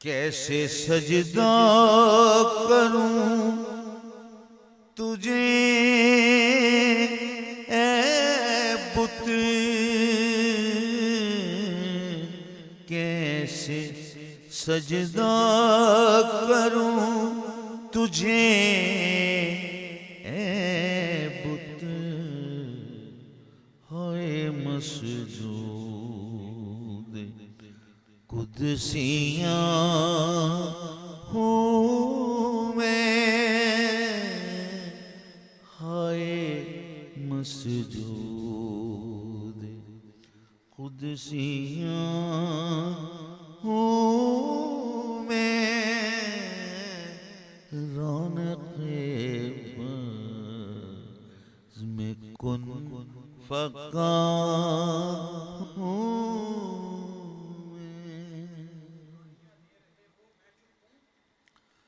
کیسے سجدہ کروں تجھے اے بت، کیسے سجدہ کروں تجھے اے بت، ہوئے مسجود قدسیاں ہوں میں، ہائے مسجود قدسیاں ہوں میں، رونق بزم کن فقا